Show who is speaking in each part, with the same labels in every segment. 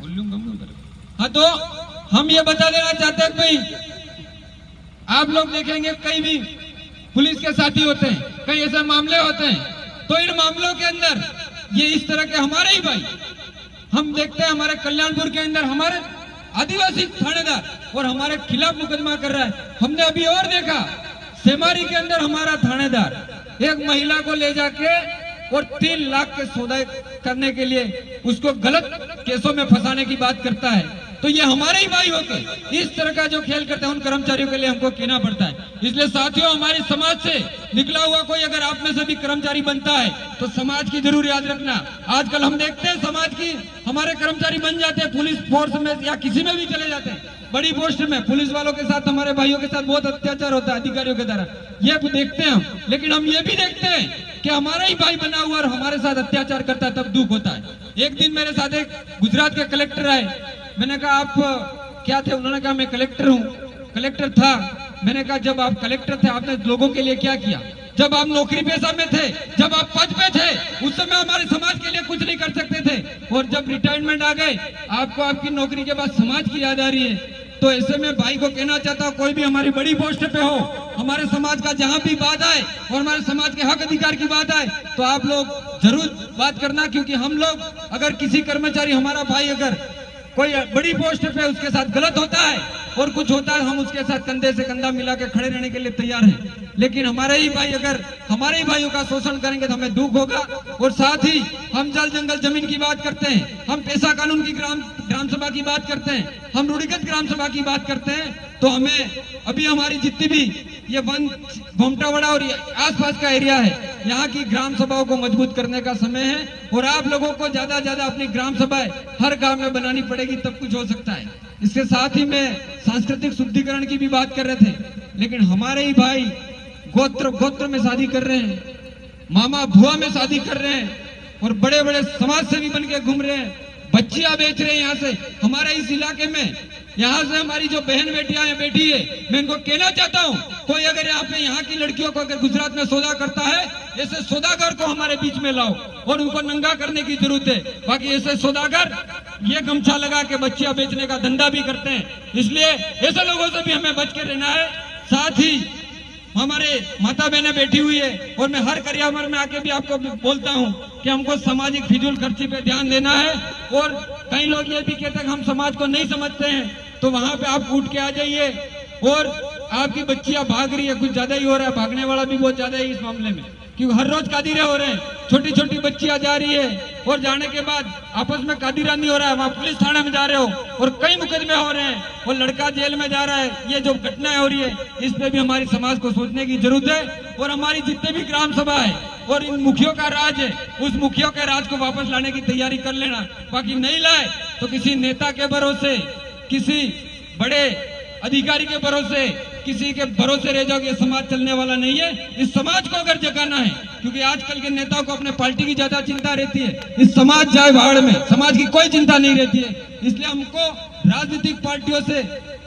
Speaker 1: हाँ, तो हम ये बता देना चाहते हैं भाई, आप लोग देखेंगे कई भी पुलिस के साथी होते हैं, कई ऐसे मामले होते हैं, तो इन मामलों के अंदर ये इस तरह के हमारे ही भाई हम देखते हैं, हमारे कल्याणपुर के अंदर हमारे आदिवासी थानेदार और हमारे खिलाफ मुकदमा कर रहा है। हमने अभी और देखा सेमारी के अंदर हमारा थानेदार एक महिला को ले जाके और 3 लाख के सौदा करने के लिए उसको गलत केसों में फंसाने की बात करता है। तो ये हमारे ही भाई होते इस तरह का जो खेल करते हैं, उन कर्मचारियों के लिए हमको कहना पड़ता है। इसलिए साथियों, हमारे समाज से निकला हुआ कोई अगर आप में से भी कर्मचारी बनता है तो समाज की जरूर याद रखना। आजकल हम देखते हैं समाज की हमारे कर्मचारी बन जाते हैं, पुलिस फोर्स में या किसी में भी चले जाते हैं, बड़ी पोस्ट में पुलिस वालों के साथ, हमारे भाइयों के साथ बहुत अत्याचार होता है अधिकारियों के द्वारा, ये देखते हैं हम। लेकिन हम ये भी देखते हैं कि हमारा ही भाई बना हुआ और हमारे साथ अत्याचार करता है, तब दुख होता है। एक दिन मेरे साथ एक गुजरात के कलेक्टर आए, मैंने कहा आप क्या थे? उन्होंने कहा मैं कलेक्टर हूँ। कलेक्टर था। मैंने कहा जब आप कलेक्टर थे आपने लोगों के लिए क्या किया? जब आप नौकरी पेशा में थे, जब आप पद पे थे, उस समय हमारे समाज के लिए कुछ नहीं कर सकते थे, और जब रिटायरमेंट आ गए आपको आपकी नौकरी के बाद समाज की याद आ रही है। तो ऐसे में भाई को कहना चाहता हूँ, कोई भी हमारी बड़ी पोस्ट पे हो, हमारे समाज का जहाँ भी बात आए और हमारे समाज के हक अधिकार की बात आए तो आप लोग जरूर बात करना, क्योंकि हम लोग अगर किसी कर्मचारी, हमारा भाई अगर कोई बड़ी पोस्ट पे उसके साथ गलत होता है और कुछ होता है, हम उसके साथ कंधे से कंधा मिला के खड़े रहने के लिए तैयार हैं। लेकिन हमारे ही भाई अगर हमारे ही भाइयों का शोषण करेंगे तो हमें दुख होगा। और साथ ही हम जल जंगल जमीन की बात करते हैं, हम पेशा कानून की ग्राम सभा की बात करते हैं, हम रूढ़िगत ग्राम सभा की बात करते हैं, तो हमें अभी हमारी जितनी भी ये वन घोमटावाड़ा और आसपास का एरिया है, यहाँ की ग्राम सभाओं को मजबूत करने का समय है। और आप लोगों को ज्यादा से ज्यादा अपनी ग्राम सभाएं हर गांव में बनानी पड़ेगी, तब कुछ हो सकता है। इसके साथ ही में सांस्कृतिक शुद्धिकरण की भी बात कर रहे थे, लेकिन हमारे ही भाई गोत्र में शादी कर रहे हैं, मामा भुआ में शादी कर रहे हैं, और बड़े बड़े समाज सेवी बन के घूम रहे हैं, बच्चियां बेच रहे हैं। यहाँ से हमारे इस इलाके में, यहाँ से हमारी जो बहन बेटियां हैं बैठी है, मैं इनको कहना चाहता हूँ, कोई अगर यहाँ पे यहाँ की लड़कियों को अगर गुजरात में सौदा करता है, ऐसे सौदागर को हमारे बीच में लाओ और उनको नंगा करने की जरूरत है। बाकी ऐसे सौदागर ये गमछा लगा के बच्चियां बेचने का धंधा भी करते हैं, इसलिए ऐसे लोगों से भी हमें बच के रहना है। साथ ही हमारे माता बहनें बैठी हुई है, और मैं हर करियावर में आके भी आपको बोलता हूं कि हमको सामाजिक फिजूल खर्ची पे ध्यान देना है। और कई लोग ये भी कहते हैं कि हम समाज को नहीं समझते हैं, तो वहां पे आप उठ के आ जाइए। और आपकी बच्चियां भाग रही है, कुछ ज्यादा ही हो रहा है, भागने वाला भी बहुत ज्यादा है इस मामले में, क्योंकि हर रोज कादिरे हो रहे हैं, छोटी छोटी बच्चियां जा रही है, और जाने के बाद आपस में कादिरा नहीं हो रहा है, वहां पुलिस थाने में जा रहे हो और कई मुकदमे हो रहे हैं, और लड़का जेल में जा रहा है। ये जो घटनाएं हो रही है, इस पे भी हमारी समाज को सोचने की जरूरत है। और हमारी जितने भी ग्राम सभा है और इन मुखियों का राज है, उस मुखियों के राज को वापस लाने की तैयारी कर लेना। बाकी नहीं लाए तो किसी नेता के भरोसे, किसी बड़े अधिकारी के भरोसे, किसी के भरोसे रह जाओगे, समाज चलने वाला नहीं है। इस समाज को अगर जगाना है, क्योंकि आजकल के नेताओं को अपने पार्टी की ज्यादा चिंता रहती है, इस समाज जाए भाड़ में, समाज की कोई चिंता नहीं रहती है। इसलिए हमको राजनीतिक पार्टियों से,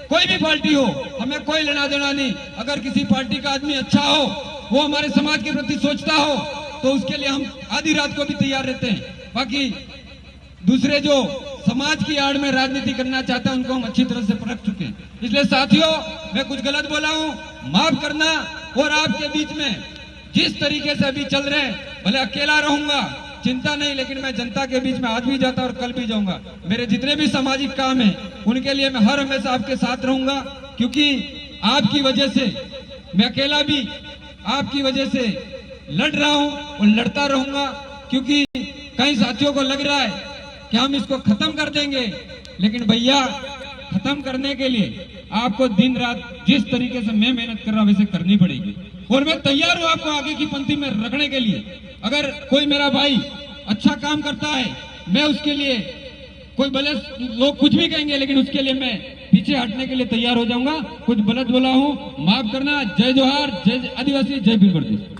Speaker 1: कोई भी पार्टी हो, हमें कोई लेना देना नहीं। अगर किसी पार्टी का आदमी अच्छा हो, वो हमारे समाज के प्रति सोचता हो, तो उसके लिए हम आधी रात को भी तैयार रहते हैं। बाकी दूसरे जो समाज की आड़ में राजनीति करना चाहते हैं, उनको हम अच्छी तरह से परख चुके हैं। इसलिए साथियों, मैं कुछ गलत बोला हूं, माफ करना। और आपके बीच में जिस तरीके से अभी चल रहे हैं, भले अकेला रहूंगा, चिंता नहीं, लेकिन मैं जनता के बीच में आज भी जाता और कल भी जाऊंगा। मेरे जितने भी सामाजिक काम है, उनके लिए मैं हर हमेशा आपके साथ रहूंगा, क्योंकि आपकी वजह से मैं अकेला भी आपकी वजह से लड़ रहा हूं और लड़ता रहूंगा। क्योंकि कई साथियों को लग रहा है कि हम इसको खत्म कर देंगे, लेकिन भैया, खत्म करने के लिए आपको दिन रात जिस तरीके से मैं मेहनत कर रहा हूं, वैसे करनी पड़ेगी। और मैं तैयार हूं आपको आगे की पंक्ति में रखने के लिए। अगर कोई मेरा भाई अच्छा काम करता है, मैं उसके लिए, कोई भले लोग कुछ भी कहेंगे, लेकिन उसके लिए मैं पीछे हटने के लिए तैयार हो जाऊंगा। कुछ गलत बोला हूं, माफ करना। जय जोहार, जय आदिवासी, जय भीम प्रदेश।